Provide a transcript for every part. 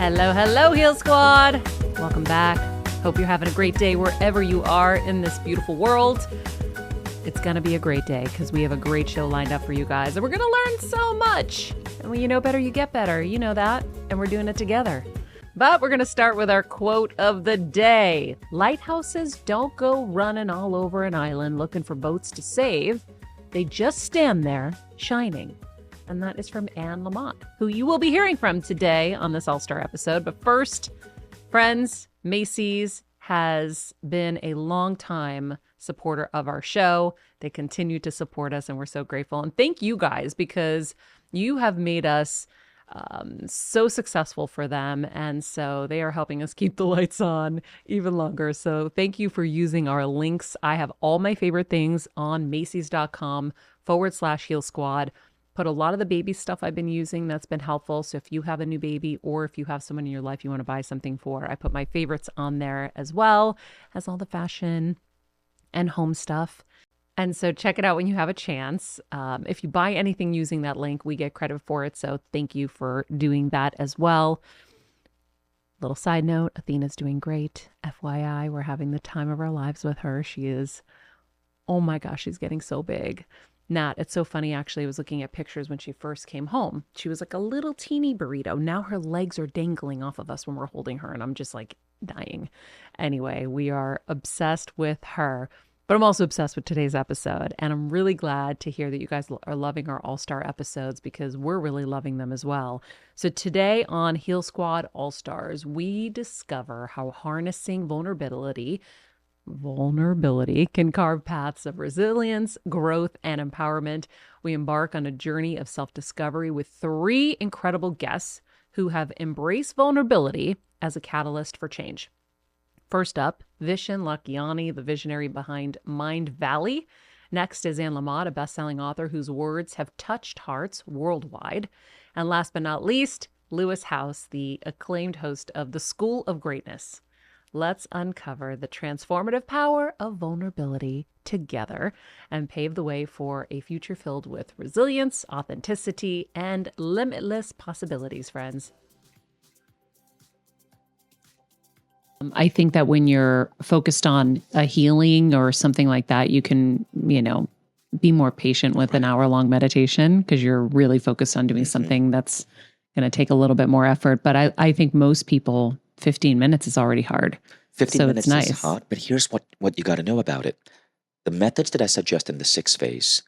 Hello, hello, Heal Squad. Welcome back. Hope you're having a great day wherever you are in this beautiful world. It's going to be a great day because we have a great show lined up for you guys. And we're going to learn so much. And when you know better, you get better. You know that. And we're doing it together. But we're going to start with our quote of the day. Lighthouses don't go running all over an island looking for boats to save. They just stand there shining. And that is from Lamott, who you will be hearing from today on this All-Star episode. But first, friends, Macy's has been a long time supporter of our show. They continue to support us, and we're so grateful. And thank you guys, because you have made us so successful for them. And so they are helping us keep the lights on even longer. So thank you for using our links. I have all my favorite things on Macy's.com/Heal Squad. Put a lot of the baby stuff I've been using that's been helpful. So if you have a new baby or if you have someone in your life you want to buy something for, I put my favorites on there as well as all the fashion and home stuff. And so check it out when you have a chance. If you buy anything using that link, we get credit for it. So thank you for doing that as well. Little side note, Athena's doing great. FYI, we're having the time of our lives with her. She is, oh my gosh, she's getting so big. Nat, it's so funny, actually. I was looking at pictures when she first came home. She was like a little teeny burrito. Now her legs are dangling off of us when we're holding her, and I'm just like dying. Anyway, we are obsessed with her, but I'm also obsessed with today's episode, and I'm really glad to hear that you guys are loving our All-Star episodes because we're really loving them as well. So today on Heal Squad All-Stars, we discover how harnessing vulnerability can carve paths of resilience, growth, and empowerment. We embark on a journey of self-discovery with three incredible guests who have embraced vulnerability as a catalyst for change. First up, Vishen Lakhiani, the visionary behind Mind Valley. Next is Lamott, a best-selling author whose words have touched hearts worldwide. And last but not least, Lewis House, the acclaimed host of The School of Greatness. Let's uncover the transformative power of vulnerability together and pave the way for a future filled with resilience, authenticity, and limitless possibilities, friends. I think that when you're focused on a healing or something like that, you can, be more patient with an hour-long meditation because you're really focused on doing something that's going to take a little bit more effort. But I think most people, 15 minutes is already hard. 15 minutes is hard, but here's what you got to know about it. The methods that I suggest in the 6 phase,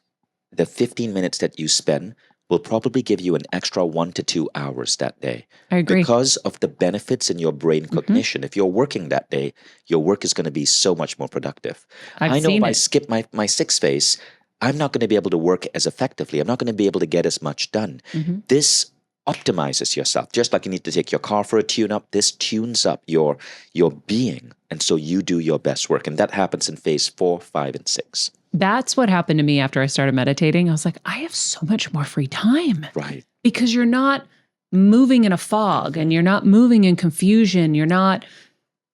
the 15 minutes that you spend will probably give you an extra 1 to 2 hours that day. I agree. Because of the benefits in your brain cognition. If you're working that day, your work is going to be so much more productive. I know if I skip my 6 phase, I'm not going to be able to work as effectively. I'm not going to be able to get as much done. This optimizes yourself. Just like you need to take your car for a tune-up, this tunes up your being. And so you do your best work. And that happens in phase 4, 5, and 6. That's what happened to me after I started meditating. I was like, I have so much more free time. Right. Because you're not moving in a fog and you're not moving in confusion. You're not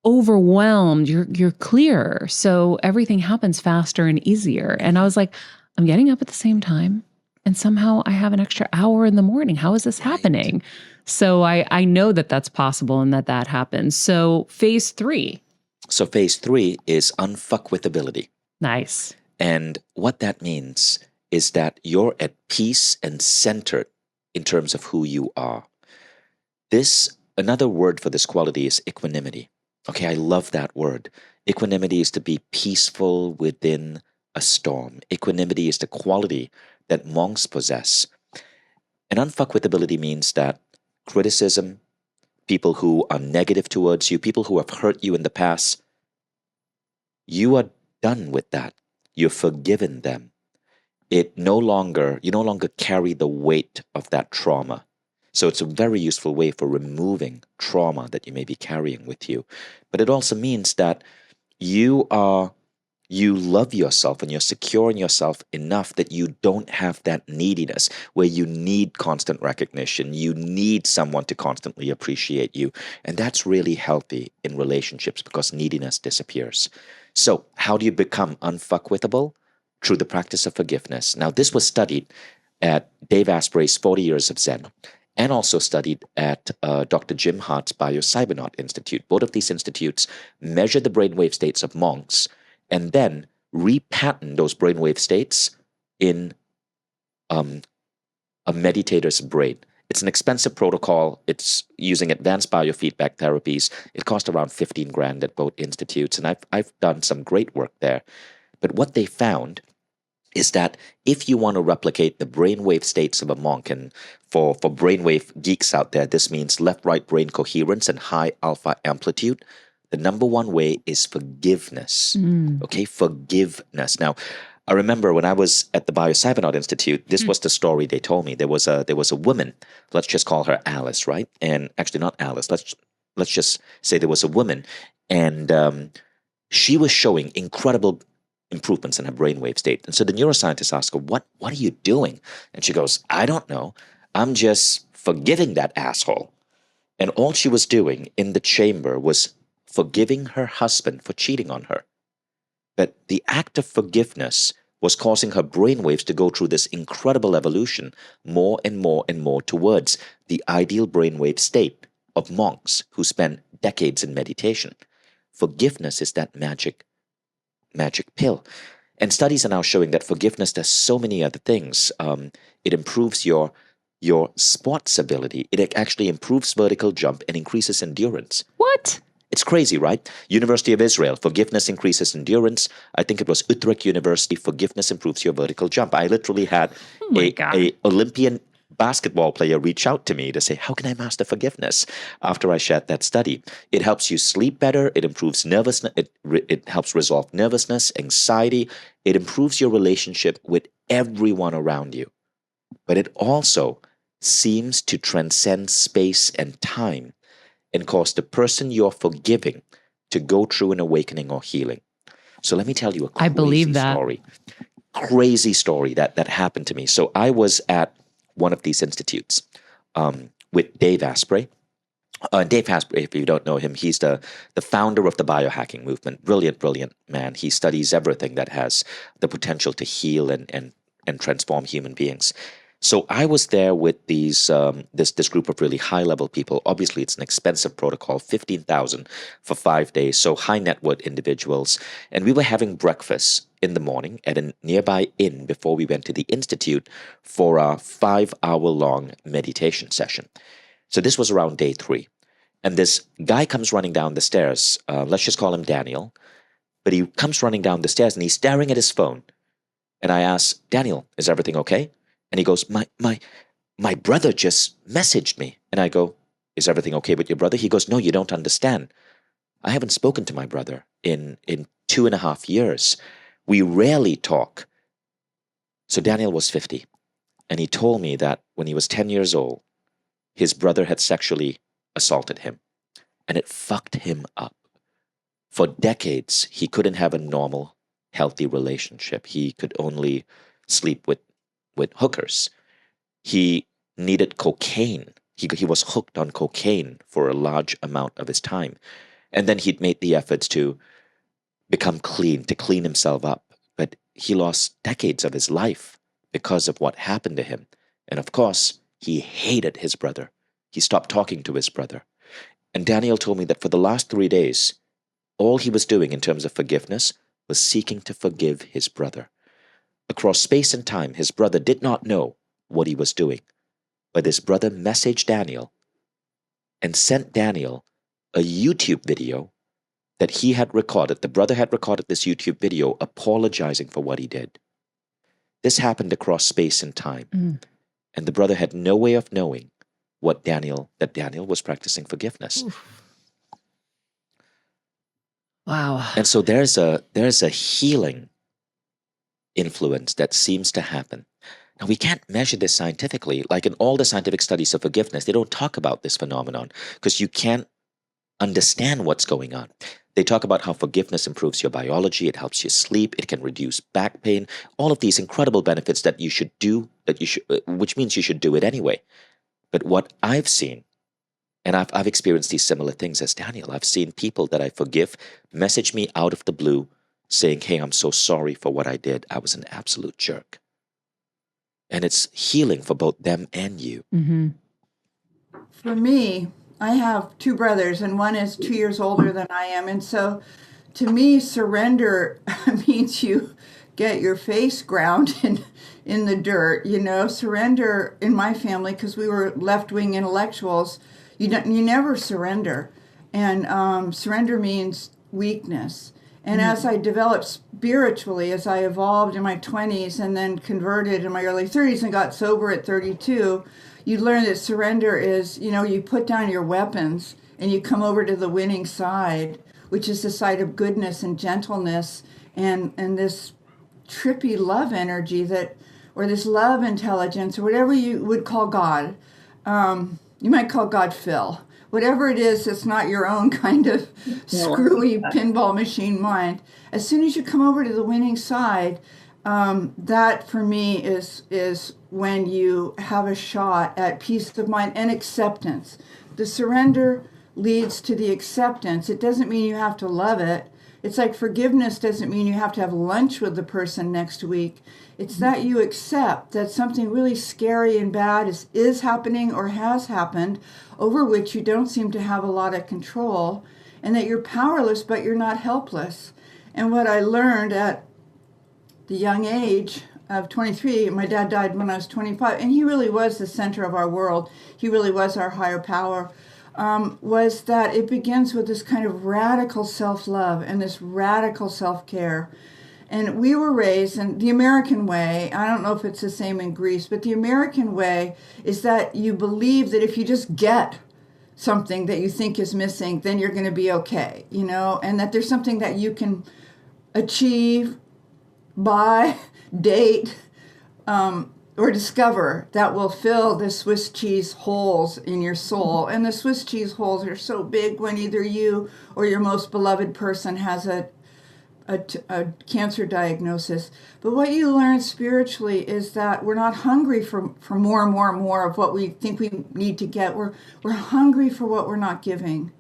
overwhelmed. You're clear. So everything happens faster and easier. And I was like, I'm getting up at the same time. And somehow I have an extra hour in the morning. How is this happening? So I know that that's possible and that happens. So phase 3. So phase 3 is unfuckwithability. Nice. And what that means is that you're at peace and centered in terms of who you are. Another word for this quality is equanimity. Okay, I love that word. Equanimity is to be peaceful within a storm. Equanimity is the quality that monks possess. And unfuckwithability means that criticism, people who are negative towards you, people who have hurt you in the past, you are done with that. You've forgiven them. You no longer carry the weight of that trauma. So it's a very useful way for removing trauma that you may be carrying with you. But it also means that you love yourself and you're secure in yourself enough that you don't have that neediness where you need constant recognition. You need someone to constantly appreciate you. And that's really healthy in relationships because neediness disappears. So how do you become unfuckwithable? Through the practice of forgiveness. Now, this was studied at Dave Asprey's 40 Years of Zen. and also studied at Dr. Jim Hart's Biocybernaut Institute. Both of these institutes measure the brainwave states of monks and then repattern those brainwave states in um, a meditator's brain. It's an expensive protocol. It's using advanced biofeedback therapies. It cost around 15 grand at both institutes, and I've done some great work there. But what they found is that if you want to replicate the brainwave states of a monk, and for brainwave geeks out there, this means left-right brain coherence and high alpha amplitude, the number one way is forgiveness. Okay, forgiveness. Now, I remember when I was at the Biocybernaut Institute, this was the story they told me. There was a woman, let's just call her Alice, right? And actually not Alice, let's just say there was a woman, and she was showing incredible improvements in her brainwave state. And so the neuroscientist asked her, what are you doing? And she goes, I don't know. I'm just forgiving that asshole. And all she was doing in the chamber was forgiving her husband for cheating on her. But the act of forgiveness was causing her brainwaves to go through this incredible evolution more and more and more towards the ideal brainwave state of monks who spent decades in meditation. Forgiveness is that magic pill. And studies are now showing that forgiveness does so many other things. It improves your sports ability. It actually improves vertical jump and increases endurance. What? It's crazy, right? University of Israel, forgiveness increases endurance. I think it was Utrecht University, forgiveness improves your vertical jump. I literally had a Olympian basketball player reach out to me to say, how can I master forgiveness? After I shared that study, it helps you sleep better. It improves nervousness. It helps resolve nervousness, anxiety. It improves your relationship with everyone around you. But it also seems to transcend space and time and cause the person you're forgiving to go through an awakening or healing. So let me tell you a crazy story. Crazy story that happened to me. So I was at one of these institutes with Dave Asprey. Dave Asprey, if you don't know him, he's the founder of the biohacking movement. Brilliant man. He studies everything that has the potential to heal and transform human beings. So I was there with these this group of really high level people. Obviously, it's an expensive protocol, 15,000 for 5 days. So high net worth individuals, and we were having breakfast in the morning at a nearby inn before we went to the institute for a 5-hour-long meditation session. So this was around day 3, and this guy comes running down the stairs. Let's just call him Daniel. But he comes running down the stairs and he's staring at his phone. And I asked, Daniel, is everything okay? And he goes, my brother just messaged me. And I go, is everything okay with your brother? He goes, no, you don't understand. I haven't spoken to my brother in 2.5 years. We rarely talk. So Daniel was 50. And he told me that when he was 10 years old, his brother had sexually assaulted him. And it fucked him up. For decades, he couldn't have a normal, healthy relationship. He could only sleep with hookers. He needed cocaine. He was hooked on cocaine for a large amount of his time. And then he'd made the efforts to become clean, to clean himself up. But he lost decades of his life because of what happened to him. And of course, he hated his brother. He stopped talking to his brother. And Daniel told me that for the last 3 days, all he was doing in terms of forgiveness was seeking to forgive his brother. Across space and time, his brother did not know what he was doing. But his brother messaged Daniel and sent Daniel a YouTube video that he had recorded. The brother had recorded this YouTube video apologizing for what he did. This happened across space and time. And the brother had no way of knowing that Daniel was practicing forgiveness. Oof. Wow. And so there's a healing influence that seems to happen. Now, we can't measure this scientifically. Like in all the scientific studies of forgiveness, they don't talk about this phenomenon because you can't understand what's going on. They talk about how forgiveness improves your biology, it helps you sleep, it can reduce back pain, all of these incredible benefits that you should do, which means you should do it anyway. But what I've seen, and I've experienced these similar things as Daniel, I've seen people that I forgive message me out of the blue saying, hey, I'm so sorry for what I did. I was an absolute jerk. And it's healing for both them and you. Mm-hmm. For me, I have two brothers, and one is 2 years older than I am. And so to me, surrender means you get your face ground in the dirt. Surrender in my family, because we were left wing intellectuals, you never surrender. And surrender means weakness. And as I developed spiritually, as I evolved in my 20s and then converted in my early 30s and got sober at 32, you learn that surrender is, you put down your weapons and you come over to the winning side, which is the side of goodness and gentleness and this trippy love energy or this love intelligence, or whatever you would call God. You might call God Phil. Whatever it is, it's not your own kind of screwy pinball machine mind. As soon as you come over to the winning side, that for me is when you have a shot at peace of mind and acceptance. The surrender leads to the acceptance. It doesn't mean you have to love it. It's like forgiveness doesn't mean you have to have lunch with the person next week. It's that you accept that something really scary and bad is happening or has happened, over which you don't seem to have a lot of control, and that you're powerless, but you're not helpless. And what I learned at the young age of 23, my dad died when I was 25, and he really was the center of our world. He really was our higher power. Was that it begins with this kind of radical self-love and this radical self-care. And we were raised in the American way. I don't know if it's the same in Greece, but the American way is that you believe that if you just get something that you think is missing, then you're going to be okay, and that there's something that you can achieve, buy, date, or discover that will fill the Swiss cheese holes in your soul. And the Swiss cheese holes are so big when either you or your most beloved person has a cancer diagnosis. But what you learn spiritually is that we're not hungry for more and more and more of what we think we need to get. We're hungry for what we're not giving.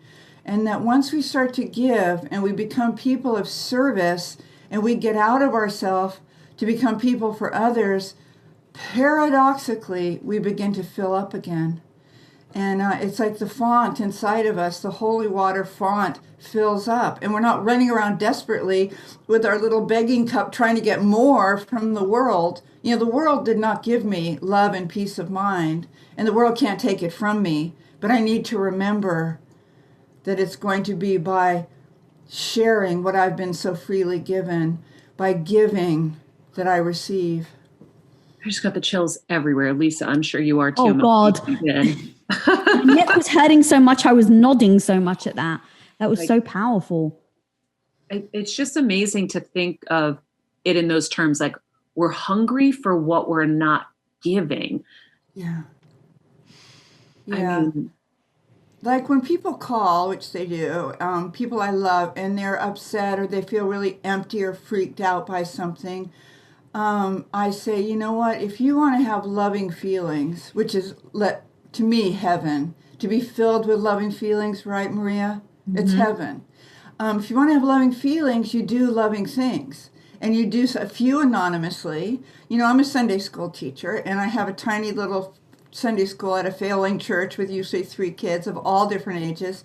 And that once we start to give and we become people of service and we get out of ourselves to become people for others, paradoxically, we begin to fill up again. And it's like the font inside of us, the holy water font fills up. And we're not running around desperately with our little begging cup trying to get more from the world. The world did not give me love and peace of mind, and the world can't take it from me. But I need to remember that it's going to be by sharing what I've been so freely given, by giving that I receive. I just got the chills everywhere. Lisa, I'm sure you are too. Oh, God. My neck was hurting so much. I was nodding so much at that. That was so powerful. It's just amazing to think of it in those terms. Like, we're hungry for what we're not giving. Yeah. Yeah. I mean, like when people call, which they do, people I love, and they're upset or they feel really empty or freaked out by something, I say, you know what, if you want to have loving feelings, which is, to me, heaven, to be filled with loving feelings, right, Maria? Mm-hmm. It's heaven. If you want to have loving feelings, you do loving things. And you do a few anonymously. I'm a Sunday school teacher, and I have a tiny little Sunday school at a failing church with usually 3 kids of all different ages.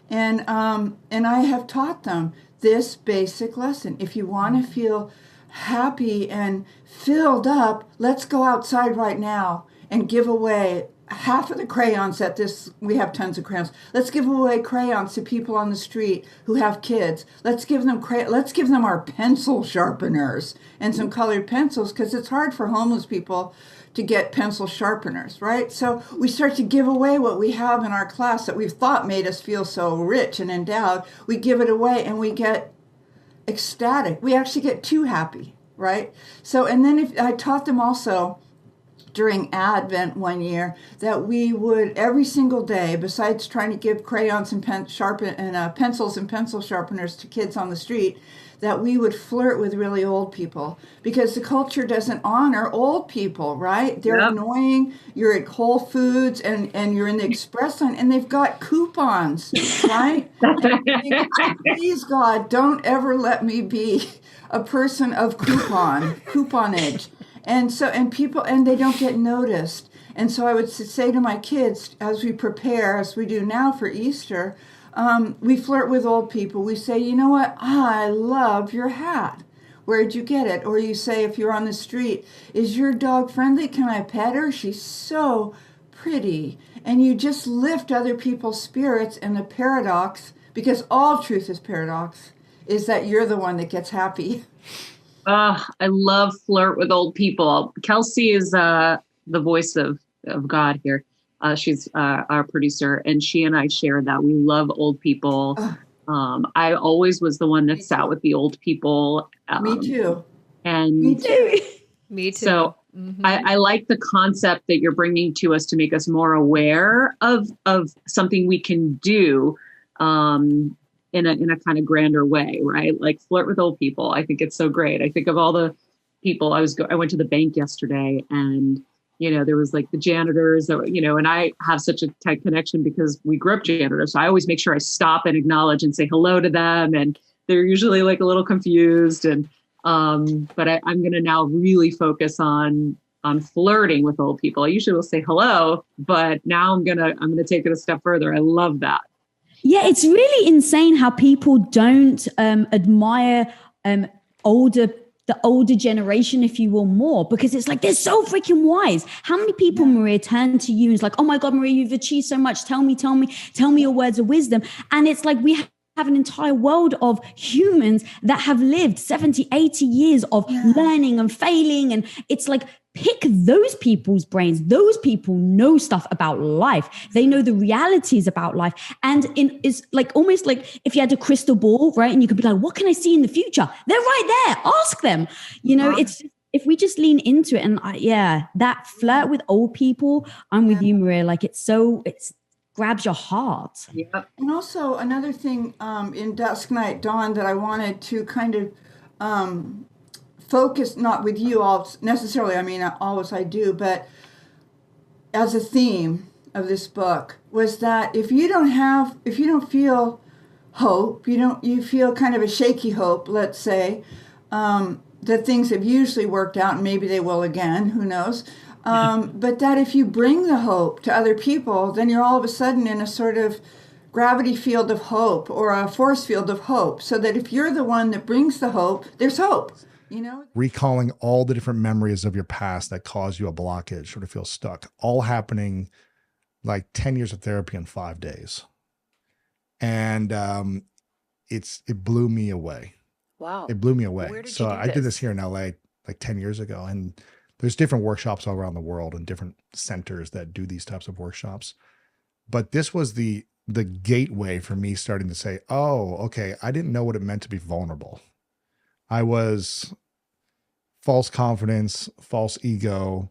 And I have taught them this basic lesson. If you want to feel happy and filled up, let's go outside right now and give away half of the crayons at this. We have tons of crayons. Let's give away crayons to people on the street who have kids. Let's give them our pencil sharpeners and some colored pencils, because it's hard for homeless people to get pencil sharpeners, right? So we start to give away what we have in our class that we thought made us feel so rich and endowed. We give it away and we get ecstatic. We actually get too happy, right? So, and then I taught them also during Advent one year that we would every single day, besides trying to give crayons and pencils and pencil sharpeners to kids on the street, that we would flirt with really old people, because the culture doesn't honor old people, right? They're annoying. You're at Whole Foods and you're in the express line and they've got coupons, right? Please, God, don't ever let me be a person of couponage. And so, and people, and they don't get noticed. And so I would say to my kids, as we prepare, as we do now for Easter, we flirt with old people. We say, you know what? I love your hat. Where'd you get it? Or you say, if you're on the street, is your dog friendly? Can I pet her? She's so pretty. And you just lift other people's spirits. And the paradox, because all truth is paradox, is that you're the one that gets happy. I love flirt with old people. Kelsey is the voice of God here. She's our producer, and she and I share that. We love old people. I always was the one that sat with the old people. Me too. And Me too. Me too. So I like the concept that you're bringing to us to make us more aware of something we can do in a kind of grander way, right? Like flirt with old people. I think it's so great. I think of all the people. I went to the bank yesterday, and there was like the janitors, and I have such a tight connection because we grew up janitors. So I always make sure I stop and acknowledge and say hello to them. And they're usually like a little confused. And, but I'm going to now really focus on flirting with old people. I usually will say hello, but now I'm going to take it a step further. I love that. Yeah. It's really insane how people don't admire the older generation, if you will, more, because it's like, they're so freaking wise. How many people, Maria, turn to you and it's like, oh my God, Maria, you've achieved so much. Tell me your words of wisdom. And it's like, we have an entire world of humans that have lived 70, 80 years of learning and failing. And it's like, pick those people's brains. Those people know stuff about life. They know the realities about life. And it's like almost like if you had a crystal ball, right? And you could be like, what can I see in the future? They're right there. Ask them. It's if we just lean into it. And that flirt with old people, I'm with you, Maria. Like it's grabs your heart. Yeah. And also another thing in Dusk, Night, Dawn that I wanted to kind of focus, not with you all necessarily, I mean, always I do, but as a theme of this book was that if you don't feel hope, you feel kind of a shaky hope, let's say, that things have usually worked out and maybe they will again, who knows. But that if you bring the hope to other people, then you're all of a sudden in a sort of gravity field of hope or a force field of hope. So that if you're the one that brings the hope, there's hope. Recalling all the different memories of your past that caused you a blockage or to feel stuck, all happening like 10 years of therapy in 5 days. And it blew me away. Wow. It blew me away. Where did So you do I did this? this here in LA like 10 years ago. And there's different workshops all around the world and different centers that do these types of workshops. But this was the gateway for me starting to say, oh, okay, I didn't know what it meant to be vulnerable. I was false confidence, false ego,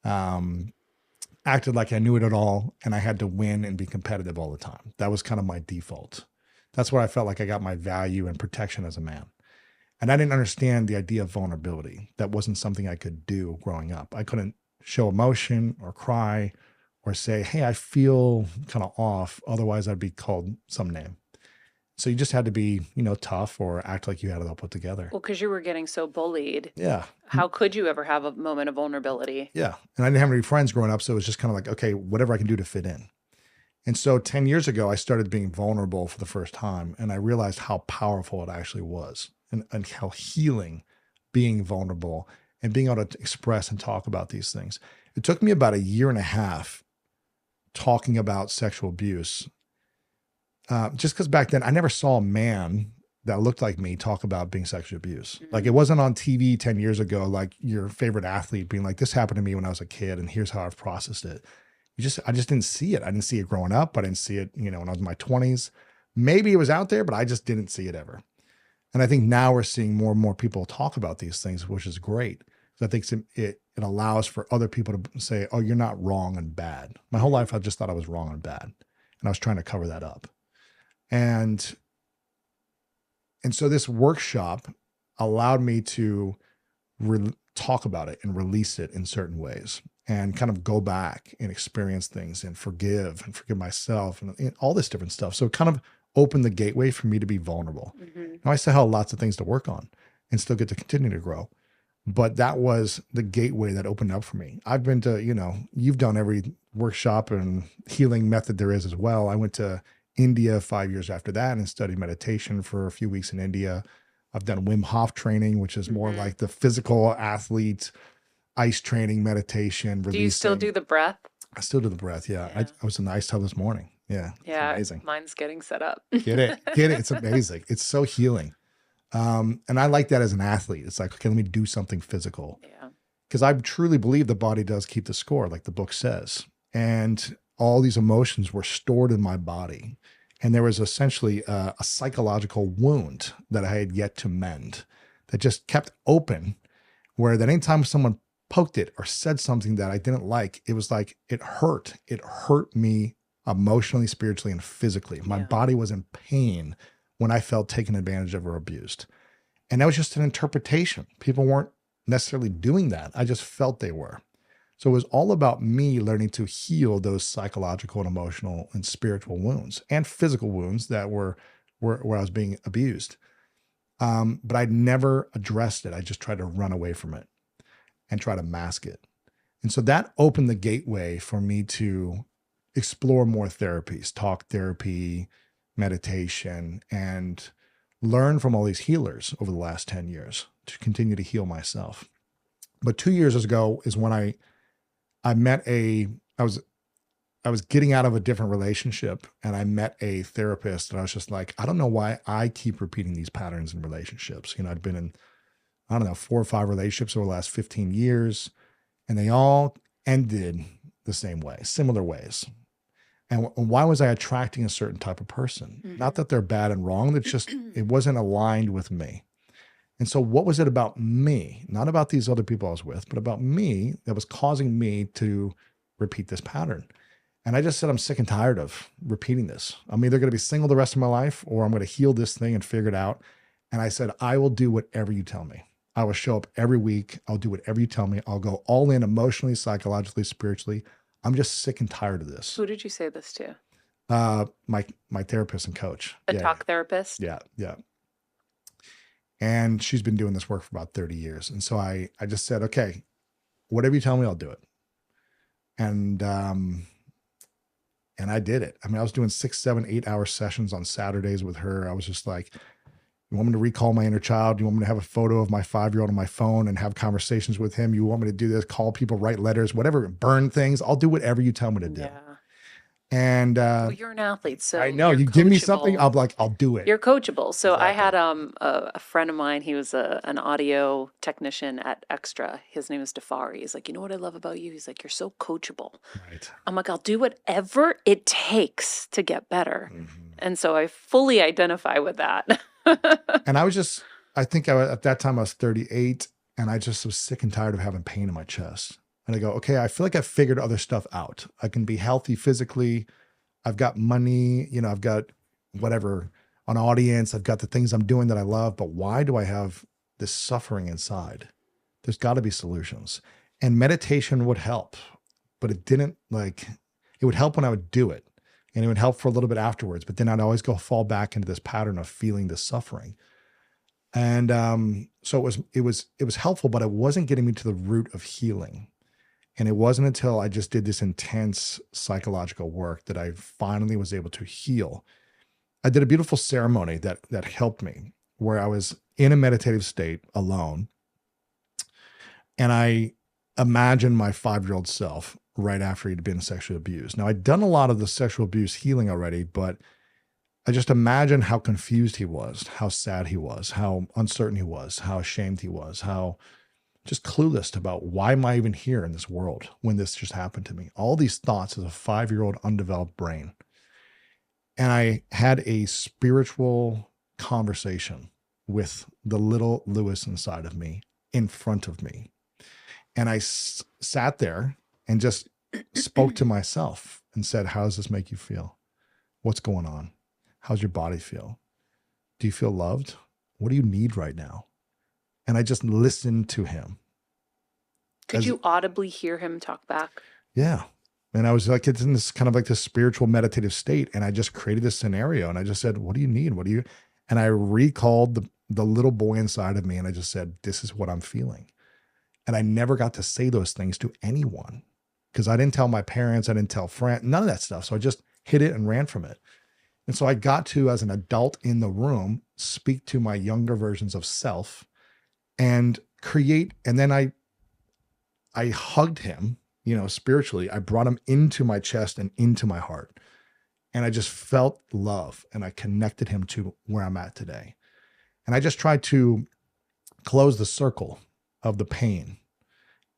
acted like I knew it at all, and I had to win and be competitive all the time. That was kind of my default. That's where I felt like I got my value and protection as a man. And I didn't understand the idea of vulnerability. That wasn't something I could do growing up. I couldn't show emotion or cry or say, hey, I feel kind of off. Otherwise, I'd be called some name. So you just had to be, tough or act like you had it all put together. Well, because you were getting so bullied. Yeah. How could you ever have a moment of vulnerability? Yeah. And I didn't have any friends growing up. So it was just kind of like, okay, whatever I can do to fit in. And so 10 years ago, I started being vulnerable for the first time. And I realized how powerful it actually was and how healing being vulnerable and being able to express and talk about these things. It took me about 1.5 years talking about sexual abuse. Just because back then I never saw a man that looked like me talk about being sexually abused. Like it wasn't on TV 10 years ago, like your favorite athlete being like, this happened to me when I was a kid and here's how I've processed it. I just didn't see it. I didn't see it growing up. I didn't see it, when I was in my 20s. Maybe it was out there, but I just didn't see it ever. And I think now we're seeing more and more people talk about these things, which is great. So I think it allows for other people to say, oh, you're not wrong and bad. My whole life, I just thought I was wrong and bad. And I was trying to cover that up. And so this workshop allowed me to talk about it and release it in certain ways and kind of go back and experience things and forgive myself and all this different stuff. So it kind of opened the gateway for me to be vulnerable. Now I still have lots of things to work on and still get to continue to grow. But that was the gateway that opened up for me. I've been to, you've done every workshop and healing method there is as well. I went to India 5 years after that and studied meditation for a few weeks in India. I've done Wim Hof training, which is more like the physical athlete, ice training, meditation, releasing. Do you still do the breath? I still do the breath. Yeah. I was in the ice tub this morning. Yeah. Yeah. It's amazing. Mine's getting set up. Get it. It's amazing. It's so healing. And I like that as an athlete. It's like, okay, let me do something physical. Yeah. Because I truly believe the body does keep the score, like the book says. And all these emotions were stored in my body. And there was essentially a psychological wound that I had yet to mend that just kept open, where that anytime someone poked it or said something that I didn't like, it was like it hurt. It hurt me emotionally, spiritually, and physically. My body was in pain when I felt taken advantage of or abused. And that was just an interpretation. People weren't necessarily doing that. I just felt they were. So it was all about me learning to heal those psychological and emotional and spiritual wounds and physical wounds that were where I was being abused. But I'd never addressed it. I just tried to run away from it and try to mask it. And so that opened the gateway for me to explore more therapies, talk therapy, meditation, and learn from all these healers over the last 10 years to continue to heal myself. But 2 years ago is when I met I was getting out of a different relationship, and I met a therapist, and I was just like, I don't know why I keep repeating these patterns in relationships. I'd been in, 4 or 5 relationships over the last 15 years, and they all ended the same way, similar ways. And why was I attracting a certain type of person? Not that they're bad and wrong. It's just, it wasn't aligned with me. And so what was it about me, not about these other people I was with, but about me that was causing me to repeat this pattern? And I just said, I'm sick and tired of repeating this. I'm either going to be single the rest of my life, or I'm going to heal this thing and figure it out. And I said, I will do whatever you tell me. I will show up every week. I'll do whatever you tell me. I'll go all in emotionally, psychologically, spiritually. I'm just sick and tired of this. Who did you say this to? My therapist and coach. A talk therapist? Yeah. And she's been doing this work for about 30 years. And so I just said, okay, whatever you tell me, I'll do it. And I did it. I mean, I was doing 6, 7, 8 hour sessions on Saturdays with her. I was just like, you want me to recall my inner child? You want me to have a photo of my 5-year-old on my phone and have conversations with him? You want me to do this, call people, write letters, whatever, burn things? I'll do whatever you tell me to do. Yeah. And well, you're an athlete, so I know you give me something, I'll be like, I'll do it. You're coachable. So Exactly. I had a friend of mine. He was an audio technician at Extra. His name is Defari. He's like, you know what I love about you? He's like, you're so coachable. Right. I'm like, I'll do whatever it takes to get better. And so I fully identify with that. And I think at that time I was 38, and I just was sick and tired of having pain in my chest. And I go, okay, I feel like I've figured other stuff out. I can be healthy physically. I've got money, I've got whatever, an audience. I've got the things I'm doing that I love, but why do I have this suffering inside? There's got to be solutions. And meditation would help, but it didn't it would help when I would do it, and it would help for a little bit afterwards, but then I'd always fall back into this pattern of feeling this suffering. And so it was helpful, but it wasn't getting me to the root of healing. And it wasn't until I just did this intense psychological work that I finally was able to heal. I did a beautiful ceremony that helped me, where I was in a meditative state alone. And I imagined my 5-year-old self right after he'd been sexually abused. Now, I'd done a lot of the sexual abuse healing already, but I just imagined how confused he was, how sad he was, how uncertain he was, how ashamed he was, how just clueless about why am I even here in this world when this just happened to me? All these thoughts as a 5-year-old undeveloped brain. And I had a spiritual conversation with the little Lewis inside of me, in front of me. And I sat there and just spoke to myself and said, how does this make you feel? What's going on? How's your body feel? Do you feel loved? What do you need right now? And I just listened to him. Could you audibly hear him talk back? Yeah. And I was like, it's in this kind of like this spiritual meditative state. And I just created this scenario. And I just said, what do you need? And I recalled the little boy inside of me. And I just said, this is what I'm feeling. And I never got to say those things to anyone because I didn't tell my parents, I didn't tell friends, none of that stuff. So I just hid it and ran from it. And so I got to, as an adult in the room, speak to my younger versions of self and create. And then I hugged him, spiritually. I brought him into my chest and into my heart. And I just felt love and I connected him to where I'm at today. And I just tried to close the circle of the pain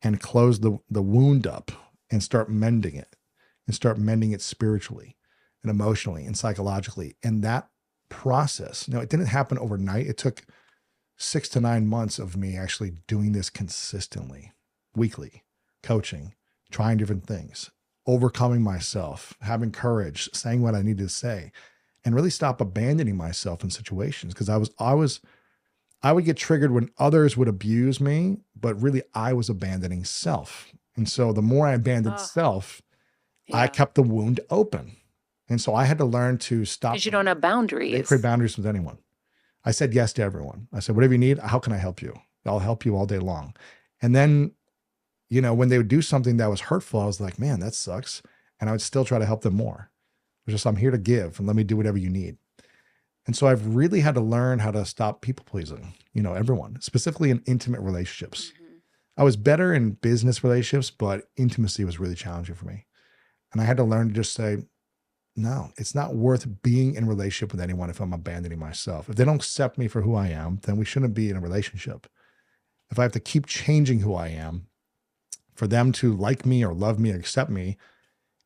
and close the wound up and start mending it spiritually and emotionally and psychologically. And that process, it didn't happen overnight. It took 6 to 9 months of me actually doing this consistently, weekly, coaching, trying different things, overcoming myself, having courage, saying what I needed to say, and really stop abandoning myself in situations. Because I would get triggered when others would abuse me, but really I was abandoning self. And so the more I abandoned self, I kept the wound open. And so I had to learn to stop. Because you don't have boundaries. I didn't create boundaries with anyone. I said yes to everyone. I said, whatever you need, how can I help you? I'll help you all day long. And then, when they would do something that was hurtful, I was like, man, that sucks. And I would still try to help them more. It was just, I'm here to give and let me do whatever you need. And so I've really had to learn how to stop people pleasing, everyone, specifically in intimate relationships. Mm-hmm. I was better in business relationships, but intimacy was really challenging for me. And I had to learn to just say, no, it's not worth being in a relationship with anyone if I'm abandoning myself. If they don't accept me for who I am, then we shouldn't be in a relationship. If I have to keep changing who I am for them to like me or love me or accept me,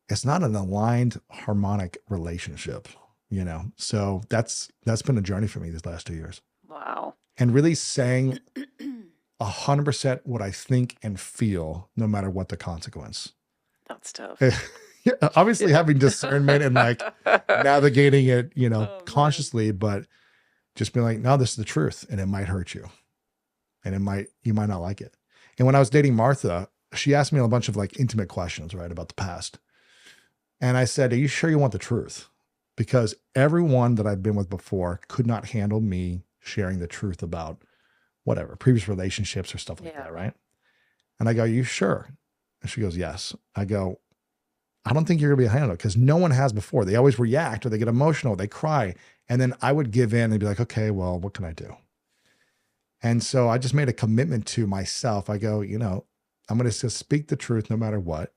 it's not an aligned, harmonic relationship, So that's been a journey for me these last 2 years. Wow. And really saying 100% what I think and feel, no matter what the consequence. That's tough. Obviously having discernment and navigating it, consciously, but just being like, no, this is the truth and it might hurt you and you might not like it. And when I was dating Martha, she asked me a bunch of intimate questions, right, about the past. And I said, are you sure you want the truth? Because everyone that I've been with before could not handle me sharing the truth about whatever, previous relationships or stuff like that, right? And I go, are you sure? And she goes, yes. I go, I don't think you're going to be able to handle it because no one has before. They always react or they get emotional, they cry. And then I would give in and be like, okay, well, what can I do? And so I just made a commitment to myself. I go, I'm going to just speak the truth no matter what.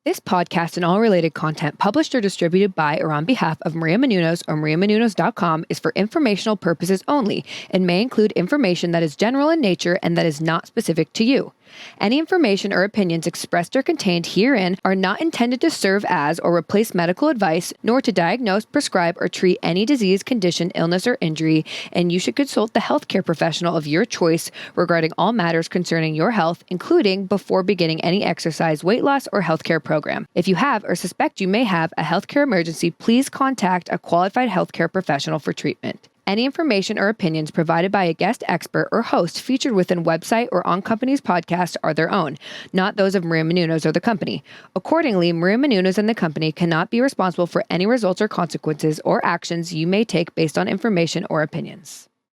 This podcast and all related content published or distributed by or on behalf of Maria Menounos or mariamenounos.com is for informational purposes only and may include information that is general in nature and that is not specific to you. Any information or opinions expressed or contained herein are not intended to serve as or replace medical advice, nor to diagnose, prescribe, or treat any disease, condition, illness, or injury, and you should consult the healthcare professional of your choice regarding all matters concerning your health, including before beginning any exercise, weight loss, or healthcare program. If you have or suspect you may have a healthcare emergency, please contact a qualified healthcare professional for treatment. Any information or opinions provided by a guest expert or host featured within website or on company's podcast are their own, not those of Maria Menounos or the company. Accordingly, Maria Menounos and the company cannot be responsible for any results or consequences or actions you may take based on information or opinions.